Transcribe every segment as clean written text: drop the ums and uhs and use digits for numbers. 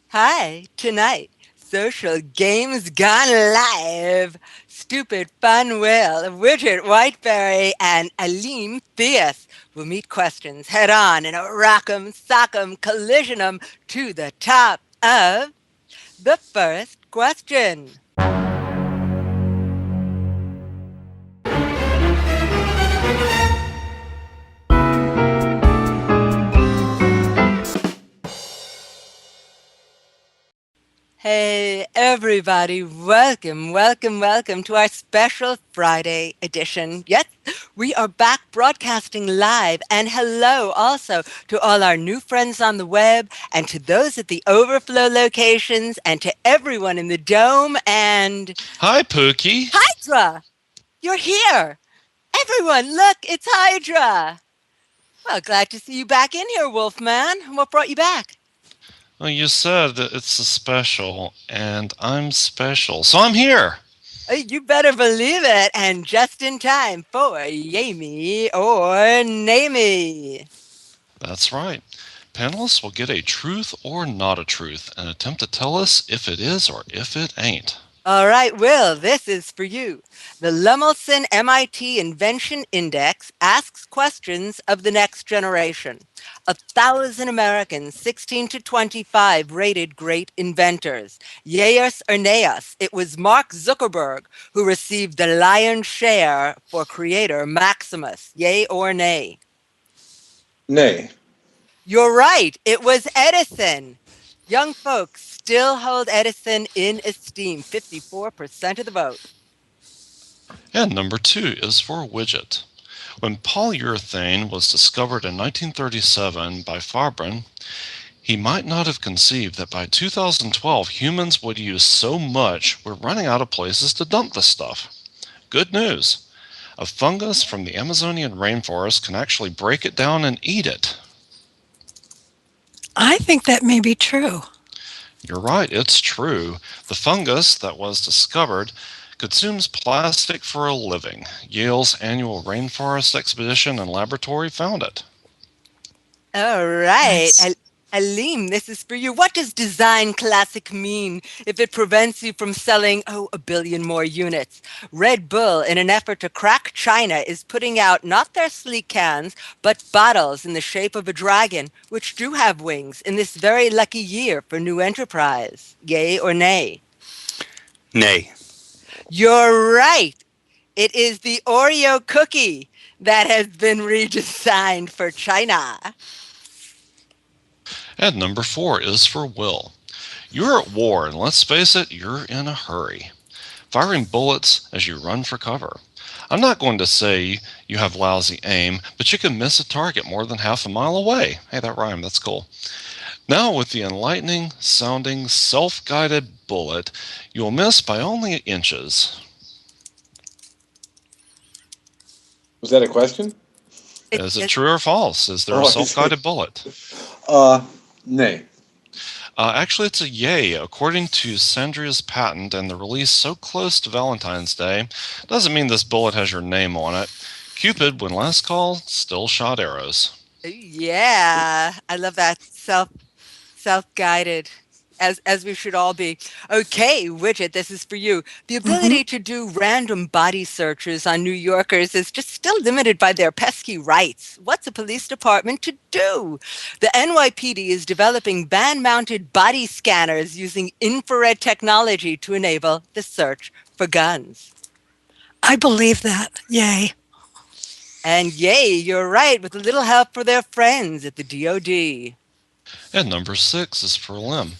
Hi, tonight, social games gone live. Stupid fun will Widget, Whiteberry, and Aleem Theus will meet questions head on in a rock'em sock'em collision'em to the top of the first question. Hey, everybody, welcome to our special Friday edition. Yes, we are back broadcasting live, and hello also to all our new friends on the web, and to those at the overflow locations, and to everyone in the dome, and Hi, Pookie. Hydra! You're here! Everyone, look, it's Hydra! Well, glad to see you back in here, Wolfman. What brought you back? Well, you said that it's a special, and I'm special, so I'm here. You better believe it, and just in time for Yay or Nay. That's right. Panelists will get a truth or not a truth and attempt to tell us if it is or if it ain't. All right, Will, this is for you. The Lemelson MIT Invention Index asks questions of the next generation. 1,000 Americans, 16 to 25, rated great inventors. Yayus or nayus? It was Mark Zuckerberg who received the lion's share for creator Maximus. Yay or nay? Nay. You're right. It was Edison. Young folks still hold Edison in esteem, 54% of the vote. And number two is for Widget. When polyurethane was discovered in 1937 by Fabrin, he might not have conceived that by 2012 humans would use so much we're running out of places to dump the stuff. Good news. A fungus from the Amazonian rainforest can actually break it down and eat it. I think that may be true. You're right, it's true. The fungus that was discovered consumes plastic for a living. Yale's annual rainforest expedition and laboratory found it. All right. Nice. Alim, this is for you. What does design classic mean if it prevents you from selling, a billion more units? Red Bull, in an effort to crack China, is putting out not their sleek cans, but bottles in the shape of a dragon, which do have wings in this very lucky year for new enterprise. Yay or nay? Nay. You're right. It is the Oreo cookie that has been redesigned for China. And number four is for Will. You're at war, and let's face it, you're in a hurry, firing bullets as you run for cover. I'm not going to say you have lousy aim, but you can miss a target more than half a mile away. Hey, that rhymed, that's cool. Now, with the enlightening sounding self guided bullet, you'll miss by only inches. Was that a question? Is it true or false? Is there a Oh, I self see. guided bullet? Nay. Actually, it's a yay. According to Sandria's patent and the release so close to Valentine's Day, doesn't mean this bullet has your name on it. Cupid, when last called, still shot arrows. Yeah, I love that self-guided as we should all be. Okay, Widget, this is for you. The hmm ability to do random body searches on New Yorkers is just still limited by their pesky rights. What's a police department to do? The NYPD is developing band-mounted body scanners using infrared technology to enable the search for guns. I believe that. Yay. And yay, you're right, with a little help for their friends at the DoD. And number six is for Lim.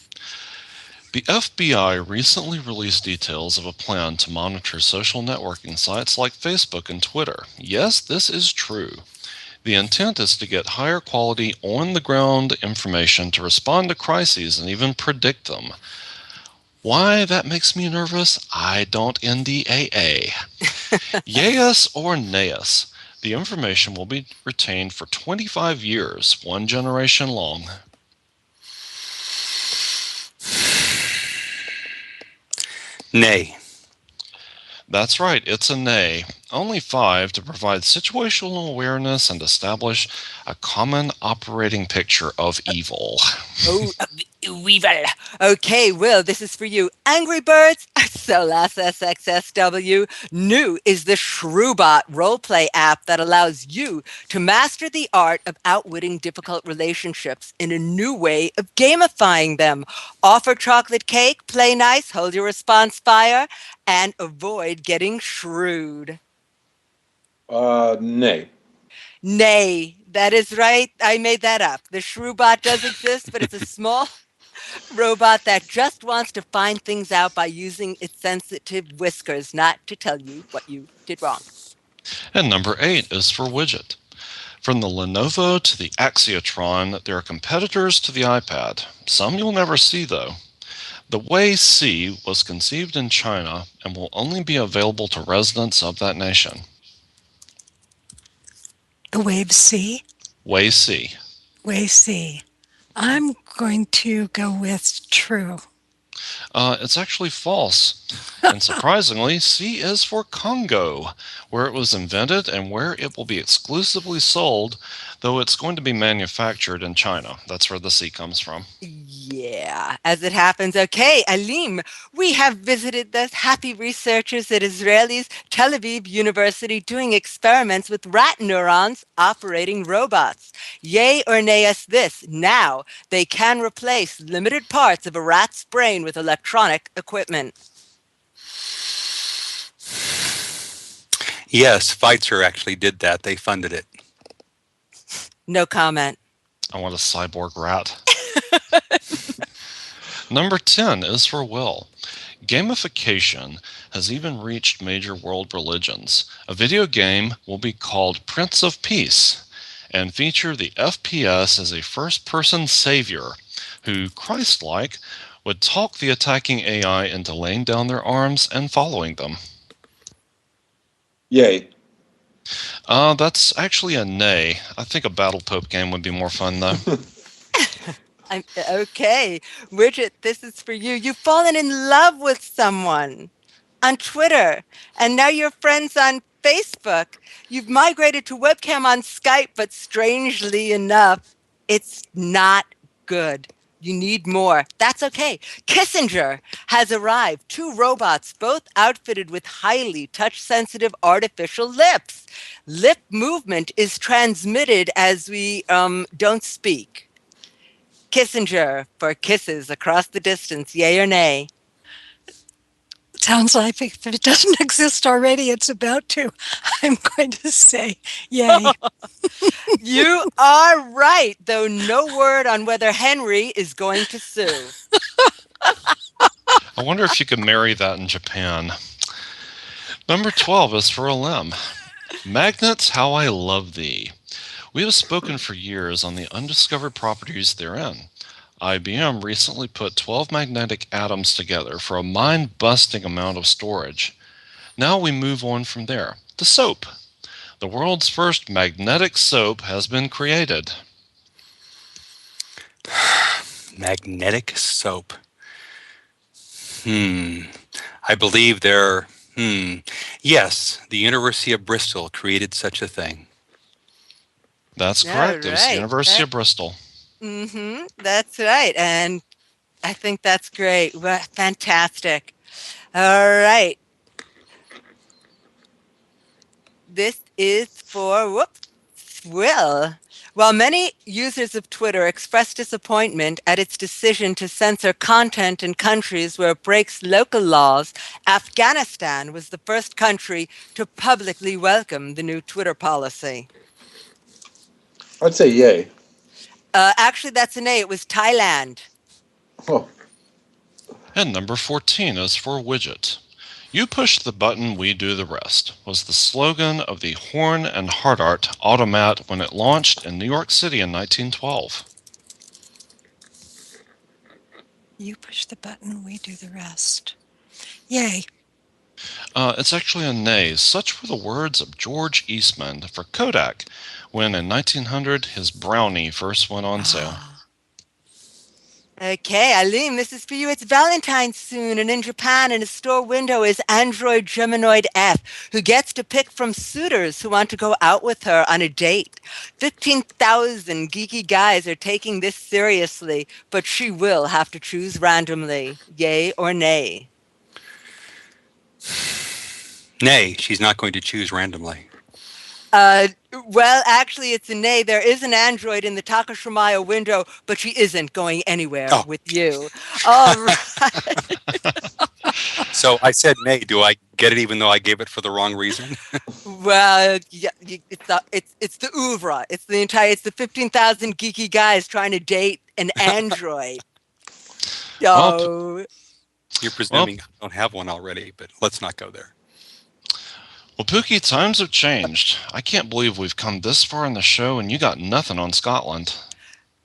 The FBI recently released details of a plan to monitor social networking sites like Facebook and Twitter. Yes, this is true. The intent is to get higher quality on the ground information to respond to crises and even predict them. Why that makes me nervous, I don't NDAA. Yayus or nayus, the information will be retained for 25 years, one generation long. Nay. That's right, it's a nay. Only 5 to provide situational awareness and establish A common operating picture of evil. Oh, weevil. Okay, Will, this is for you. Angry Birds, Solas SXSW, New is the Shrewbot roleplay app that allows you to master the art of outwitting difficult relationships in a new way of gamifying them. Offer chocolate cake, play nice, hold your response fire, and avoid getting shrewd. Nay. Nay, that is right. I made that up. The Shrewbot does exist, but it's a small robot that just wants to find things out by using its sensitive whiskers, not to tell you what you did wrong. And number 8 is for Widget. From the Lenovo to the Axiotron, there are competitors to the iPad. Some you'll never see, though. The Way C was conceived in China and will only be available to residents of that nation. The wave C. Way C. Wave C. I'm going to go with true. It's actually false. And surprisingly, C is for Congo, where it was invented and where it will be exclusively sold, though it's going to be manufactured in China. That's where the C comes from. Yeah, as it happens. Okay, Alim, we have visited the happy researchers at Israel's Tel Aviv University doing experiments with rat neurons operating robots. Yay or nay us this, now they can replace limited parts of a rat's brain with electronic equipment. Yes, Pfizer actually did that. They funded it. No comment. I want a cyborg rat. Number 10 is for Will. Gamification has even reached major world religions. A video game will be called Prince of Peace and feature the FPS as a first-person savior who, Christ-like, would talk the attacking AI into laying down their arms and following them. Yay. That's actually a nay. I think a Battle Pope game would be more fun, though. Okay, Widget, this is for you. You've fallen in love with someone on Twitter, and now you're friends on Facebook. You've migrated to webcam on Skype, but strangely enough, it's not good. You need more. That's okay. Kissinger has arrived. 2 robots, both outfitted with highly touch-sensitive artificial lips. Lip movement is transmitted as we don't speak. Kissinger for kisses across the distance, yay or nay? Sounds like if it doesn't exist already, it's about to. I'm going to say yay. You are right, though no word on whether Henry is going to sue. I wonder if you could marry that in Japan. Number 12 is for Alim. Magnets, how I love thee. We have spoken for years on the undiscovered properties therein. IBM recently put 12 magnetic atoms together for a mind-busting amount of storage. Now we move on from there. The soap. The world's first magnetic soap has been created. Magnetic soap. I believe yes, the University of Bristol created such a thing. That's correct. It was the University of Bristol. That's right. And I think that's great. Well, fantastic. All right. This is for, Will. While many users of Twitter expressed disappointment at its decision to censor content in countries where it breaks local laws, Afghanistan was the first country to publicly welcome the new Twitter policy. I'd say yay. Actually, that's an A. It was Thailand. Oh. And number 14 is for Widget. You push the button, we do the rest, was the slogan of the Horn and Hardart Automat when it launched in New York City in 1912. You push the button, we do the rest. Yay. It's actually a nay. Such were the words of George Eastman for Kodak when in 1900 his Brownie first went on sale. Okay, Eileen, this is for you. It's Valentine's soon, and in Japan, in a store window, is Android Geminoid F, who gets to pick from suitors who want to go out with her on a date. 15,000 geeky guys are taking this seriously, but she will have to choose randomly, yay or nay. Nay, she's not going to choose randomly. Well, actually, it's a nay. There is an android in the Takashimaya window, but she isn't going anywhere Oh, with you. All right. so I said nay. Do I get it even though I gave it for the wrong reason? Well, yeah, it's the oeuvre. It's the 15,000 geeky guys trying to date an android. Well, So, You're well, presuming I don't have one already, but let's not go there. well, Pookie, times have changed. I can't believe we've come this far in the show and you got nothing on Scotland.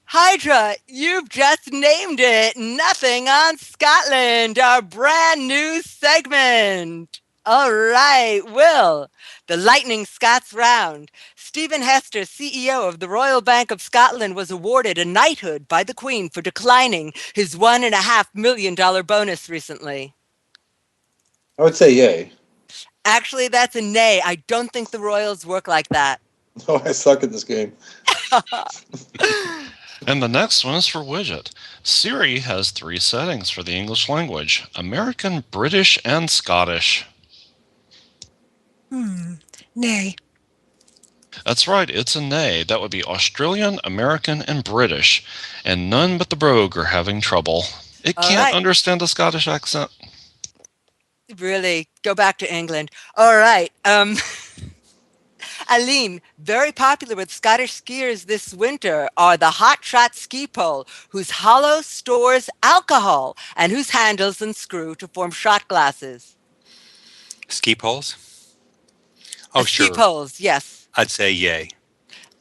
Hydra, you've just named it. Nothing on Scotland, our brand new segment. All right, Will, the Lightning Scots round. Stephen Hester, CEO of the Royal Bank of Scotland, was awarded a knighthood by the Queen for declining his $1.5 million bonus recently. I would say yay. Actually, that's a nay. I don't think the Royals work like that. Oh, I suck at this game. And the next one is for Widget. Siri has 3 settings for the English language: American, British, and Scottish. Nay. That's right, it's a nay. That would be Australian, American, and British. And none but the brogue are having trouble. It All can't right. understand a Scottish accent. Really, go back to England. All right. Aline, very popular with Scottish skiers this winter are the Hot Shot ski pole, whose hollow stores alcohol and whose handles unscrew to form shot glasses. Ski poles? Oh, Ski sure. poles, yes. I'd say yay.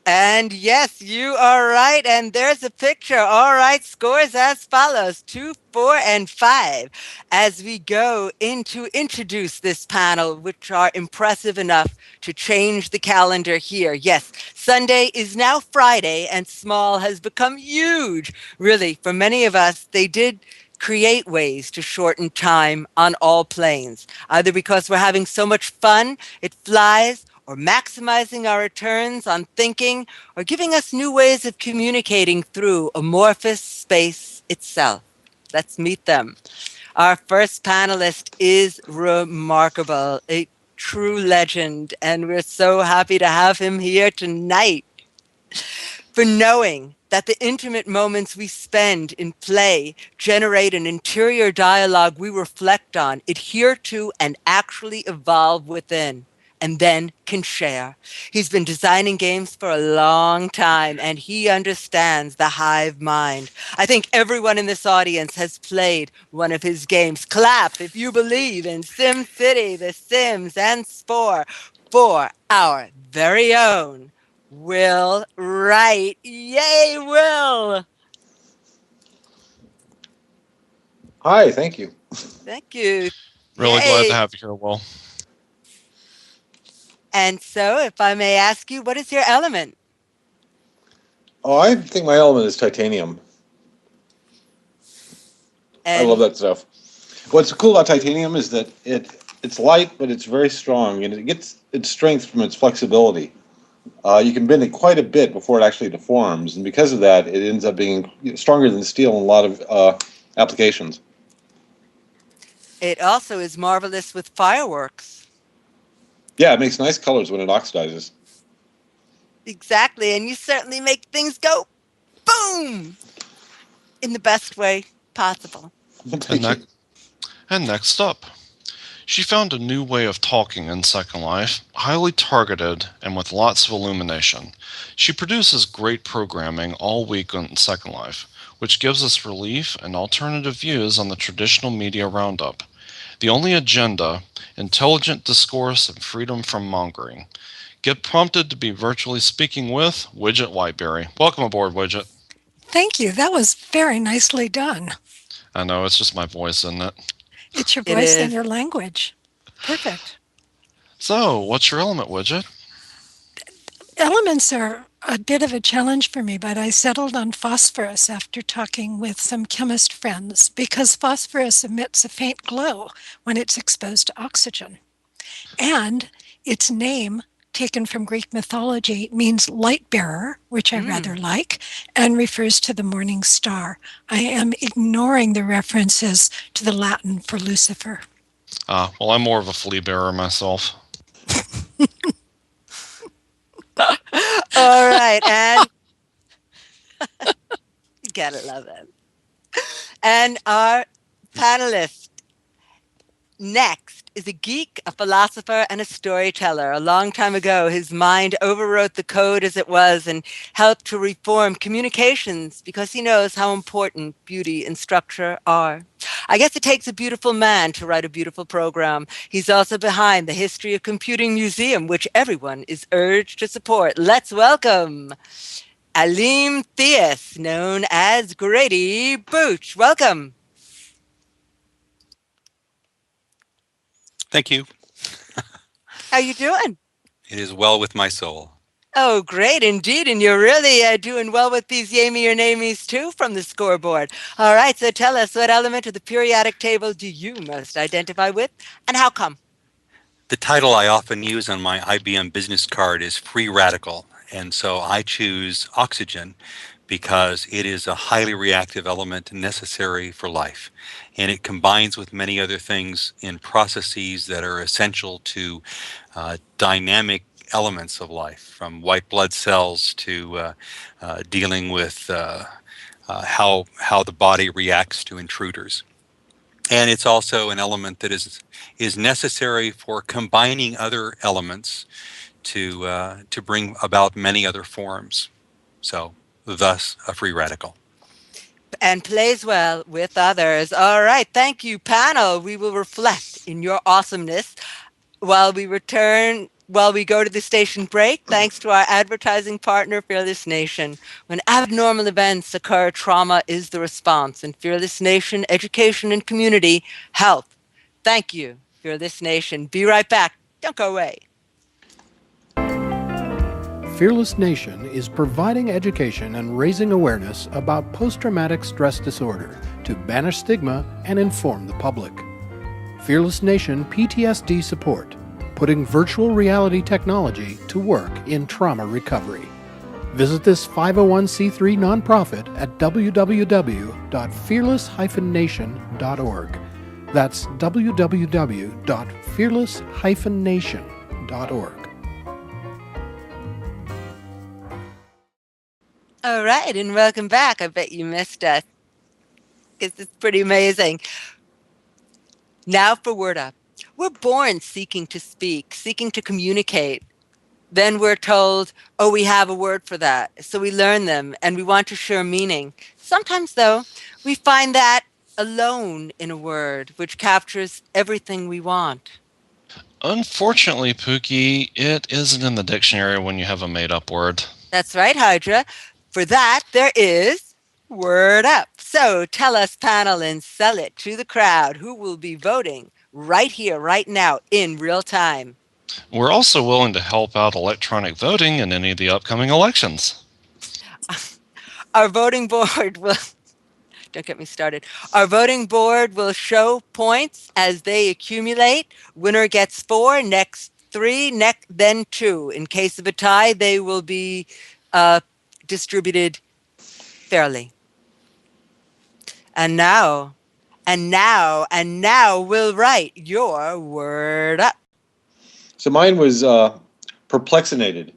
And yes, you are right. And there's a picture. All right, scores as follows: 2, 4, and 5. As we go in to introduce this panel, which are impressive enough to change the calendar here. Yes, Sunday is now Friday, and small has become huge. Really, for many of us, they did create ways to shorten time on all planes, either because we're having so much fun, it flies, or maximizing our returns on thinking, or giving us new ways of communicating through amorphous space itself. Let's meet them. Our first panelist is remarkable, a true legend, and we're so happy to have him here tonight. For knowing that the intimate moments we spend in play generate an interior dialogue we reflect on, adhere to, and actually evolve within, and then can share. He's been designing games for a long time, and he understands the hive mind. I think everyone in this audience has played one of his games. Clap if you believe in SimCity, The Sims, and Spore for our very own Will Wright. Yay, Will! Hi, thank you. Thank you. Really glad to Yay. have you here, Will. And so, if I may ask you, what is your element? Oh, I think my element is titanium. I love that stuff. What's cool about titanium is that it's light, but it's very strong, and it gets its strength from its flexibility. You can bend it quite a bit before it actually deforms, and because of that, it ends up being stronger than steel in a lot of applications. It also is marvelous with fireworks. Yeah, it makes nice colors when it oxidizes. Exactly, and you certainly make things go boom in the best way possible. And next up, she found a new way of talking in Second Life, highly targeted and with lots of illumination. She produces great programming all week on Second Life, which gives us relief and alternative views on the traditional media roundup. The only agenda, intelligent discourse and freedom from mongering. Get prompted to be virtually speaking with Widget Whiteberry. Welcome aboard, Widget. Thank you. That was very nicely done. I know, it's just my voice, isn't it? It's your It voice and is. your language. Perfect. So, what's your element, Widget? Elements are a bit of a challenge for me, but I settled on phosphorus after talking with some chemist friends because phosphorus emits a faint glow when it's exposed to oxygen. And its name, taken from Greek mythology, means light bearer, which I rather like, and refers to the morning star. I am ignoring the references to the Latin for Lucifer. Well, I'm more of a flea bearer myself. All right, and you gotta love it. And our panelist next is a geek, a philosopher, and a storyteller. A long time ago, his mind overwrote the code as it was and helped to reform communications because he knows how important beauty and structure are. I guess it takes a beautiful man to write a beautiful program. He's also behind the History of Computing Museum, which everyone is urged to support. Let's welcome Alim Theus, known as Grady Booch. Welcome. Thank you. How you doing? It is well with my soul. Oh, great indeed. And you're really doing well with these Yamey or Namies too from the scoreboard. All right, so tell us, what element of the periodic table do you most identify with and how come? The title I often use on my IBM business card is free radical. And so I choose oxygen because it is a highly reactive element necessary for life. And it combines with many other things in processes that are essential to dynamic elements of life, from white blood cells to dealing with how the body reacts to intruders. And it's also an element that is necessary for combining other elements to bring about many other forms. So, thus, a free radical. And plays well with others. All right, thank you, panel. We will reflect in your awesomeness while we go to the station break, thanks to our advertising partner, Fearless Nation. When abnormal events occur, trauma is the response. In Fearless Nation, education and community health. Thank you, Fearless Nation. Be right back. Don't go away. Fearless Nation is providing education and raising awareness about post-traumatic stress disorder to banish stigma and inform the public. Fearless Nation PTSD support, putting virtual reality technology to work in trauma recovery. Visit this 501c3 nonprofit at www.fearless-nation.org. That's www.fearless-nation.org. All right, and welcome back. I bet you missed us. It's pretty amazing. Now for Word Up. We're born seeking to speak, seeking to communicate. Then we're told, oh, we have a word for that. So we learn them and we want to share meaning. Sometimes, though, we find that alone in a word, which captures everything we want. Unfortunately, Pookie, it isn't in the dictionary when you have a made-up word. That's right, Hydra. For that, there is Word Up. So tell us, panel, and sell it to the crowd who will be voting right here, right now, in real time. We're also willing to help out electronic voting in any of the upcoming elections. Our voting board will... Don't get me started. Our voting board will show points as they accumulate. Winner gets 4, next 3, then 2. In case of a tie, they will be distributed fairly. And now, we'll write your Word Up. So mine was perplexinated.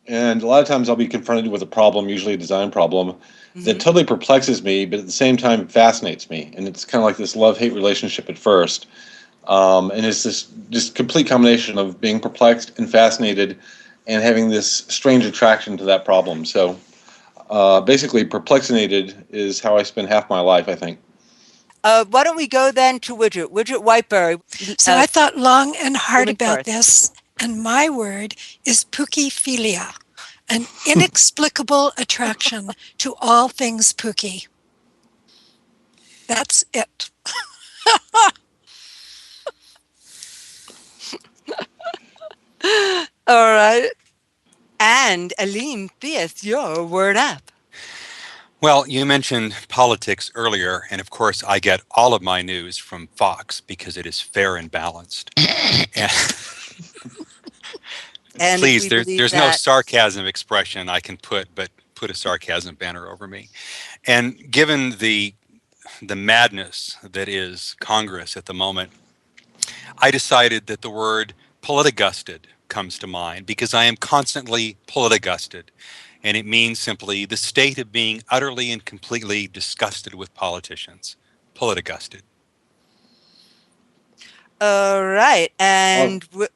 And a lot of times I'll be confronted with a problem, usually a design problem, that totally perplexes me, but at the same time fascinates me. And it's kind of like this love-hate relationship at first. And it's this just complete combination of being perplexed and fascinated and having this strange attraction to that problem. So basically, perplexinated is how I spend half my life, I think. Why don't we go then to Widget Whiteberry. So I thought long and hard woman about first. this, and my word is PookyPhilia, an inexplicable attraction to all things Pookie. That's it. All right. And Aline Theus, your word up. Well, you mentioned politics earlier, and of course, I get all of my news from Fox because it is fair and balanced. And And if please, we believe there's no that, sarcasm expression I can put a sarcasm banner over me. And given the madness that is Congress at the moment, I decided that the word politigusted comes to mind because I am constantly politigusted. And it means simply the state of being utterly and completely disgusted with politicians. Politigusted. all right. Oh,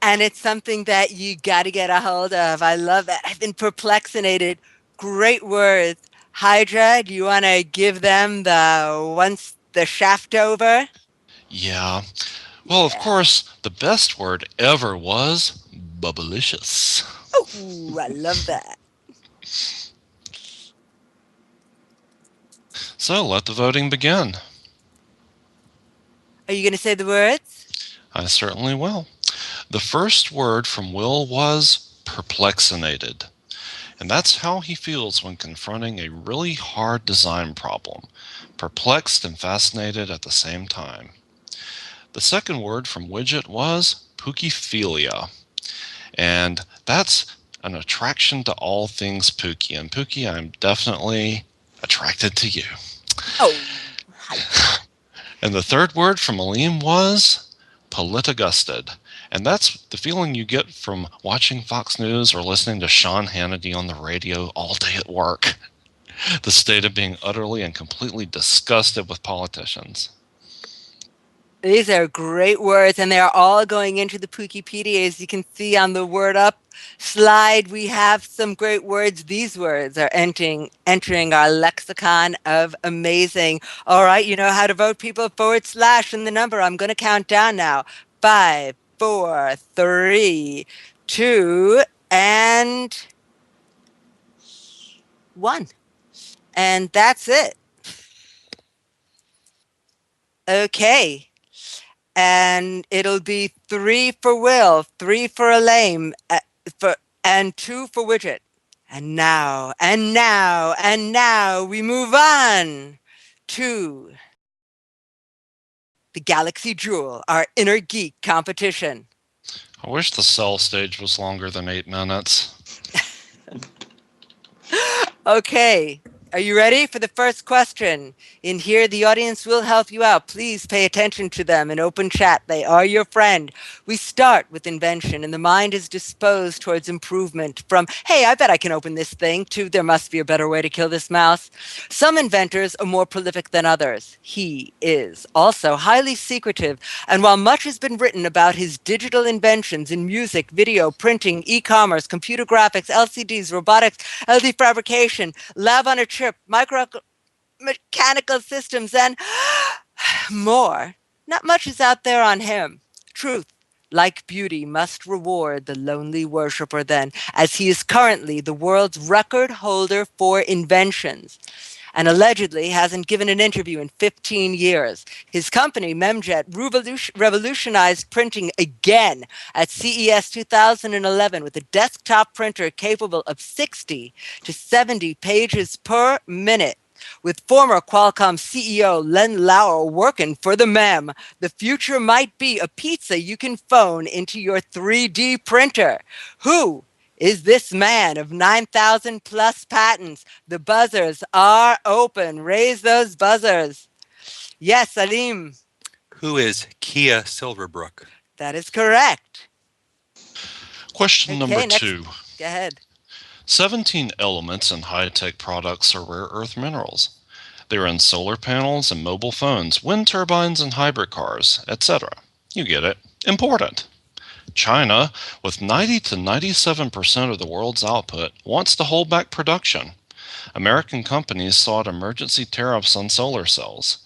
And it's something that you got to get a hold of. I love that. I've been perplexinated. Great words. Hydra, do you want to give them the shaft over? Yeah. Well, of course, the best word ever was bubblicious. Oh, I love that. So let the voting begin. Are you going to say the words? I certainly will. The first word from Will was perplexinated. And that's how he feels when confronting a really hard design problem, perplexed and fascinated at the same time. The second word from Widget was pookiphilia, and that's an attraction to all things Pookie. And Pookie, I'm definitely attracted to you. Oh, Hydra. And the third word from Aleem was politigusted. And that's the feeling you get from watching Fox News or listening to Sean Hannity on the radio all day at work. The state of being utterly and completely disgusted with politicians. These are great words, and they are all going into the PookyPedia. As you can see on the word up slide, we have some great words. These words are entering our lexicon of amazing. All right, you know how to vote, people. / and the number. I'm going to count down now. 5, 4, 3, 2, and 1. And that's it. Okay. And it'll be 3 for Will, 3 for Elaine, and 2 for Widget. And now we move on to the Galaxy Jewel, our inner geek competition. I wish the cell stage was longer than 8 minutes. Okay, are you ready for the first question? In here, the audience will help you out. Please pay attention to them in open chat. They are your friend. We start with invention, and the mind is disposed towards improvement from, hey, I bet I can open this thing, to there must be a better way to kill this mouse. Some inventors are more prolific than others. He is also highly secretive, and while much has been written about his digital inventions in music, video, printing, e-commerce, computer graphics, LCDs, robotics, LD fabrication, lab on a chip, mechanical systems, and more, not much is out there on him. Truth, like beauty, must reward the lonely worshiper then, as he is currently the world's record holder for inventions, and allegedly hasn't given an interview in 15 years. His company, Memjet, revolutionized printing again at CES 2011 with a desktop printer capable of 60 to 70 pages per minute. With former Qualcomm CEO Len Lauer working for the MEM, the future might be a pizza you can phone into your 3D printer. Who is this man of 9,000 plus patents? The buzzers are open. Raise those buzzers. Yes, Salim. Who is Kia Silverbrook? That is correct. Question number Okay, next. 2. Go ahead. 17 elements in high-tech products are rare earth minerals. They are in solar panels and mobile phones, wind turbines and hybrid cars, etc. You get it. Important. China, with 90 to 97% of the world's output, wants to hold back production. American companies sought emergency tariffs on solar cells.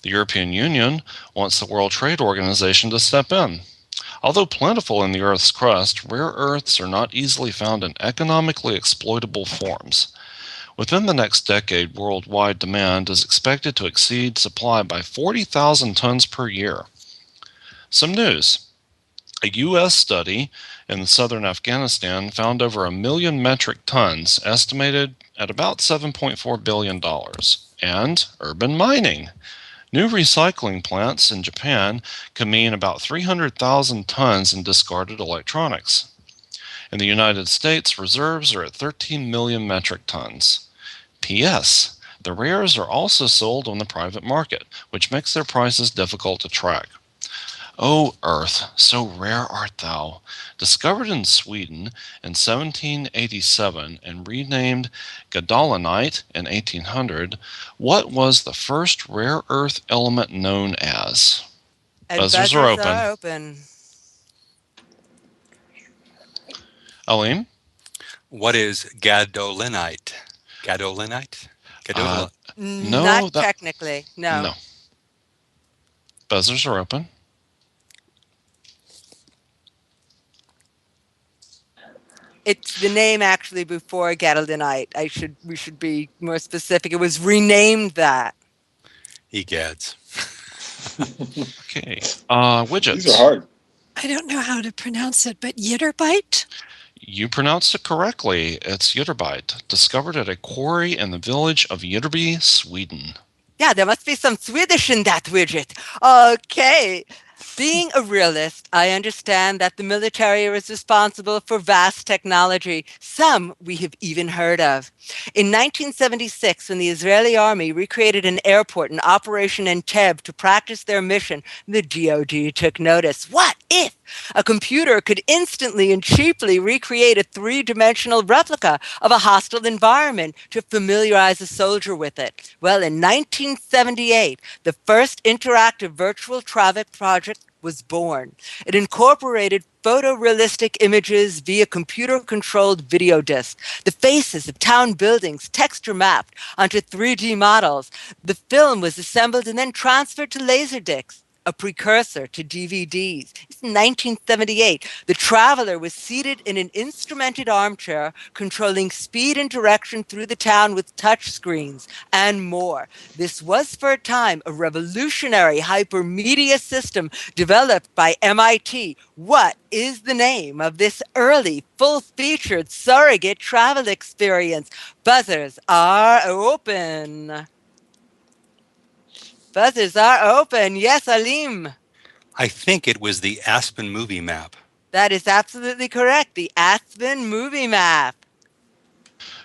The European Union wants the World Trade Organization to step in. Although plentiful in the Earth's crust, rare earths are not easily found in economically exploitable forms. Within the next decade, worldwide demand is expected to exceed supply by 40,000 tons per year. Some news. A U.S. study in southern Afghanistan found over 1 million metric tons, estimated at about $7.4 billion. And urban mining. New recycling plants in Japan could mean about 300,000 tons in discarded electronics. In the United States, reserves are at 13 million metric tons. P.S. The rares are also sold on the private market, which makes their prices difficult to track. O Earth, so rare art thou, discovered in Sweden in 1787 and renamed gadolinite in 1800, what was the first rare earth element known as? And Buzzers are buzzers open. are open. Alim? What is gadolinite? Gadolinite? Uh, Gadolin. Not no, technically, no. no. Buzzers are open. It's the name actually before gadoliniite. We should be more specific. It was renamed that. Egads. Okay. These Widgets. are hard. I don't know how to pronounce it, but Yitterbite? You pronounced it correctly. It's Ytterbite, discovered at a quarry in the village of Ytterby, Sweden. Yeah, there must be some Swedish in that widget. Okay. Being a realist, I understand that the military is responsible for vast technology, some we have even heard of. In 1976, when the Israeli army recreated an airport in Operation Entebbe to practice their mission, the DoD took notice. What if a computer could instantly and cheaply recreate a three-dimensional replica of a hostile environment to familiarize a soldier with it? Well, in 1978, the first interactive virtual traffic project was born. It incorporated photorealistic images via computer-controlled video disc, the faces of town buildings texture mapped onto 3D models. The film was assembled and then transferred to Laserdiscs, a precursor to DVDs. It's 1978. The traveler was seated in an instrumented armchair, controlling speed and direction through the town with touch screens and more. This was for a time a revolutionary hypermedia system developed by MIT. What is the name of this early, full-featured surrogate travel experience? Buzzers are open. Buzzers are open. Yes, Alim. I think it was the Aspen movie map. That is absolutely correct. The Aspen movie map.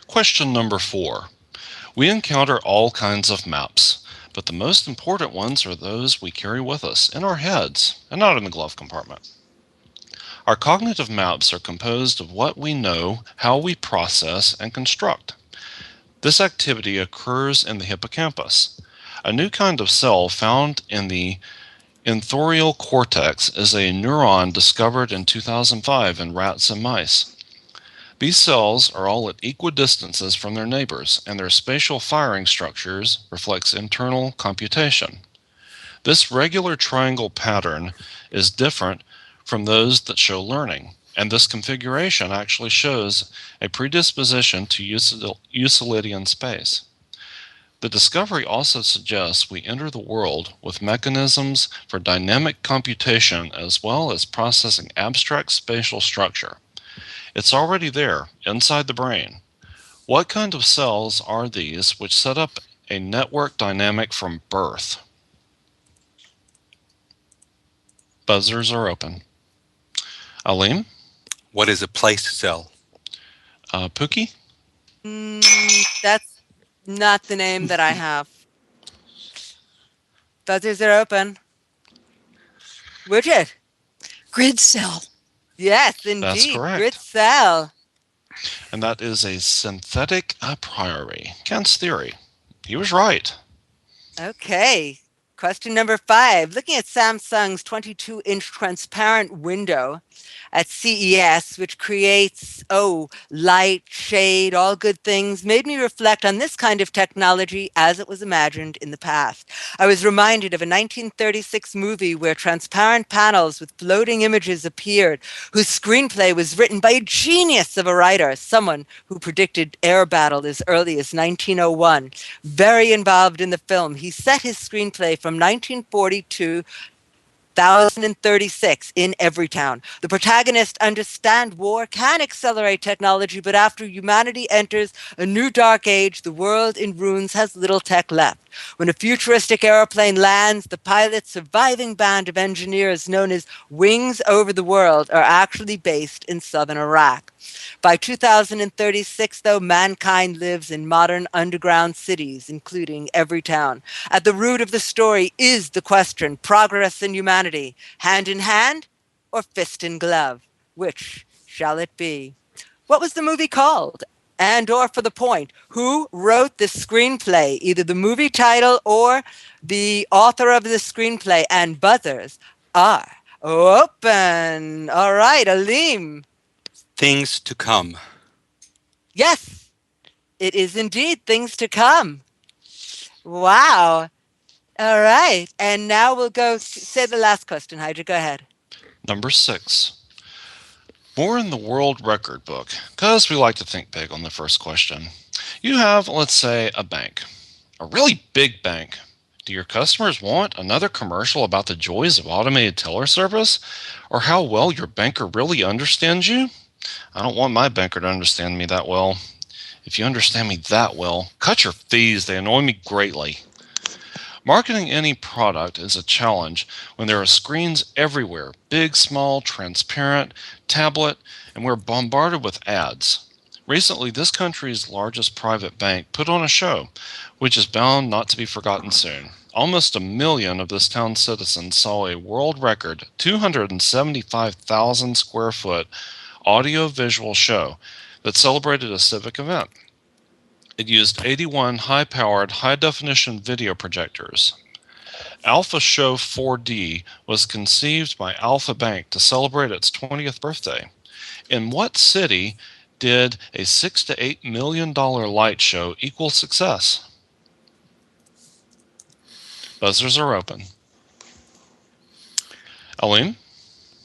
Question number 4. We encounter all kinds of maps, but the most important ones are those we carry with us in our heads and not in the glove compartment. Our cognitive maps are composed of what we know, how we process and construct. This activity occurs in the hippocampus. A new kind of cell found in the enthorial cortex is a neuron discovered in 2005 in rats and mice. These cells are all at equal distances from their neighbors, and their spatial firing structures reflects internal computation. This regular triangle pattern is different from those that show learning, and this configuration actually shows a predisposition to Euclidean space. The discovery also suggests we enter the world with mechanisms for dynamic computation as well as processing abstract spatial structure. It's already there, inside the brain. What kind of cells are these which set up a network dynamic from birth? Buzzers are open. Alim? What is a place cell? Pookie? That's not the name that I have. Buzzers are open. Widget. Grid cell. Yes, That's indeed. correct. Grid cell. And that is a synthetic a priori. Kant's theory. He was right. Okay. Question number 5. Looking at Samsung's 22-inch transparent window at CES, which creates, light, shade, all good things, made me reflect on this kind of technology as it was imagined in the past. I was reminded of a 1936 movie where transparent panels with floating images appeared, whose screenplay was written by a genius of a writer, someone who predicted air battle as early as 1901. Very involved in the film, he set his screenplay from 1942 1036 in Everytown. The protagonists understand war can accelerate technology, but after humanity enters a new dark age, the world in ruins has little tech left. When a futuristic airplane lands, the pilot's surviving band of engineers known as Wings Over the World are actually based in southern Iraq. By 2036, though, mankind lives in modern underground cities, including Everytown. At the root of the story is the question, progress in humanity, hand in hand or fist in glove? Which shall it be? What was the movie called? And or for the point, who wrote the screenplay, either the movie title or the author of the screenplay? And buzzers are open. All right, Aleem. Things to come. Yes, it is indeed things to come. Wow. All right. And now we'll go say the last question, Hydra. Go ahead. Number 6. More in the world record book, because we like to think big on the first question. You have, let's say, a bank, a really big bank. Do your customers want another commercial about the joys of automated teller service, or how well your banker really understands you? I don't want my banker to understand me that well. If you understand me that well, cut your fees. They annoy me greatly. Marketing any product is a challenge when there are screens everywhere, big, small, transparent, tablet, and we're bombarded with ads. Recently, this country's largest private bank put on a show, which is bound not to be forgotten soon. Almost 1 million of this town's citizens saw a world record 275,000 square foot audio-visual show that celebrated a civic event. It used 81 high-powered, high-definition video projectors. Alpha Show 4D was conceived by Alpha Bank to celebrate its 20th birthday. In what city did a $6 to $8 million light show equal success? Buzzers are open. Aline?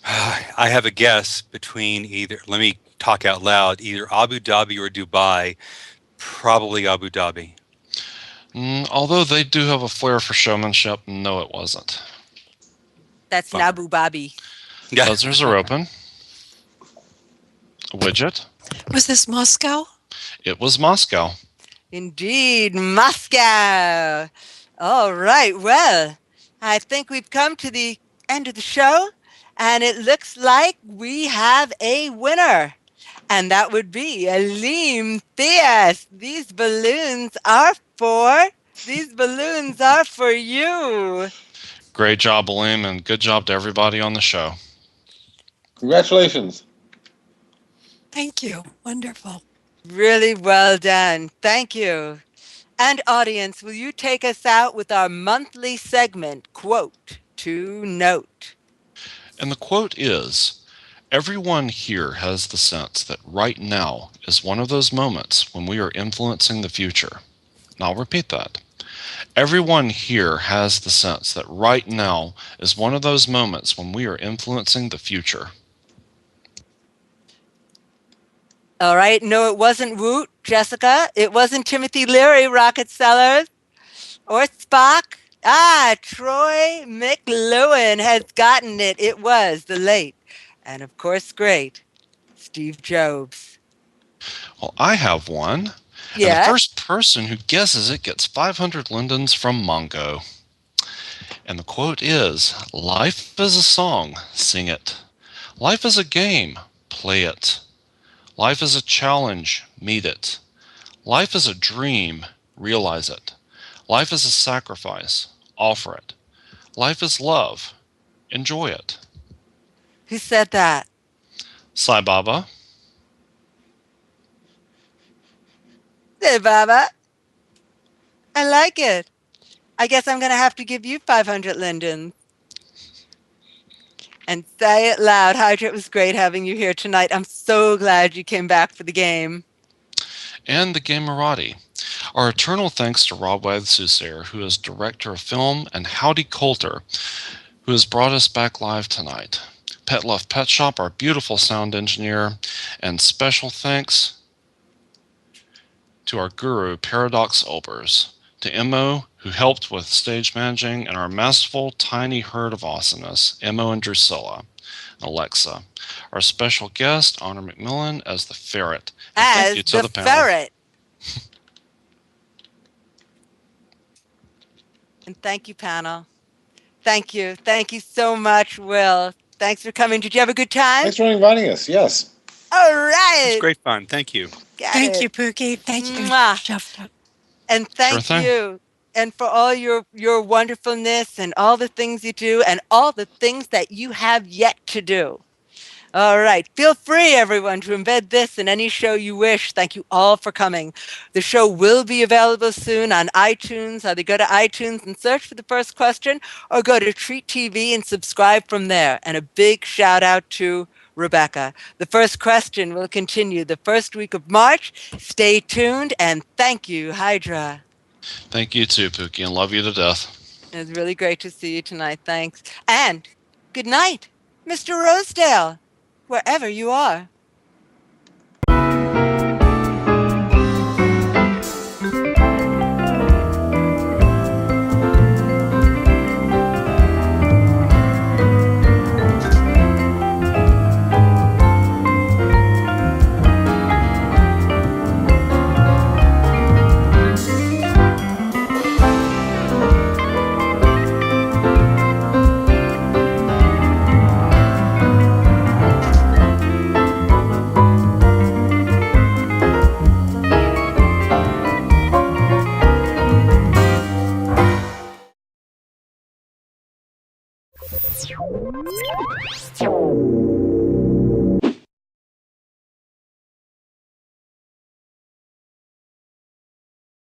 I have a guess between either, let me talk out loud, either Abu Dhabi or Dubai. Probably Abu Dhabi. Although they do have a flair for showmanship, no, it wasn't. That's Nabu Babi. Buzzers are open. Widget? Was this Moscow? It was Moscow. Indeed, Moscow. All right. Well, I think we've come to the end of the show, and it looks like we have a winner. And that would be Aleem Theas. These balloons are for you. Great job, Aleem, and good job to everybody on the show. Congratulations. Thank you. Wonderful. Really well done. Thank you. And audience, will you take us out with our monthly segment, Quote to Note? And the quote is, everyone here has the sense that right now is one of those moments when we are influencing the future. And I'll repeat that. Everyone here has the sense that right now is one of those moments when we are influencing the future. All right. No, it wasn't Woot, Jessica. It wasn't Timothy Leary, Rocket Sellers, or Spock. Troy McLuhan has gotten it. It was the late and, of course, great Steve Jobs. Well, I have one. Yeah. And the first person who guesses it gets 500 lindens from Mongo. And the quote is, life is a song, sing it. Life is a game, play it. Life is a challenge, meet it. Life is a dream, realize it. Life is a sacrifice, offer it. Life is love, enjoy it. Who said that? Sai Baba. Hey, Baba. I like it. I guess I'm going to have to give you 500 lindens. And say it loud. Hydra, it was great having you here tonight. I'm so glad you came back for the game. And the Gamerati. Our eternal thanks to Rob Wagsusair, who is director of film, and Howdy Coulter, who has brought us back live tonight. Pet Love Pet Shop, our beautiful sound engineer, and special thanks to our guru, Paradox Olbers, to Mo, who helped with stage managing, and our masterful tiny herd of awesomeness, Emma and Drusilla, and Alexa. Our special guest, Honor McMillan, as the ferret. And thank you As to the the panel. ferret. And thank you, panel. Thank you. Thank you so much, Will. Thanks for coming. Did you have a good time? Thanks for inviting us. Yes. All It's right. great fun. Thank you. Got Thank it. you, Pookie. Thank you, Mwah. Jeff. And Sure thank thing. you. And for all your wonderfulness and all the things you do and all the things that you have yet to do. All right. Feel free, everyone, to embed this in any show you wish. Thank you all for coming. The show will be available soon on iTunes. Either go to iTunes and search for The First Question or go to Treat TV and subscribe from there. And a big shout out to Rebecca. The First Question will continue the first week of March. Stay tuned and thank you, Hydra. Thank you too, Pookie, and love you to death. It was really great to see you tonight. Thanks. And good night, Mr. Rosedale, wherever you are.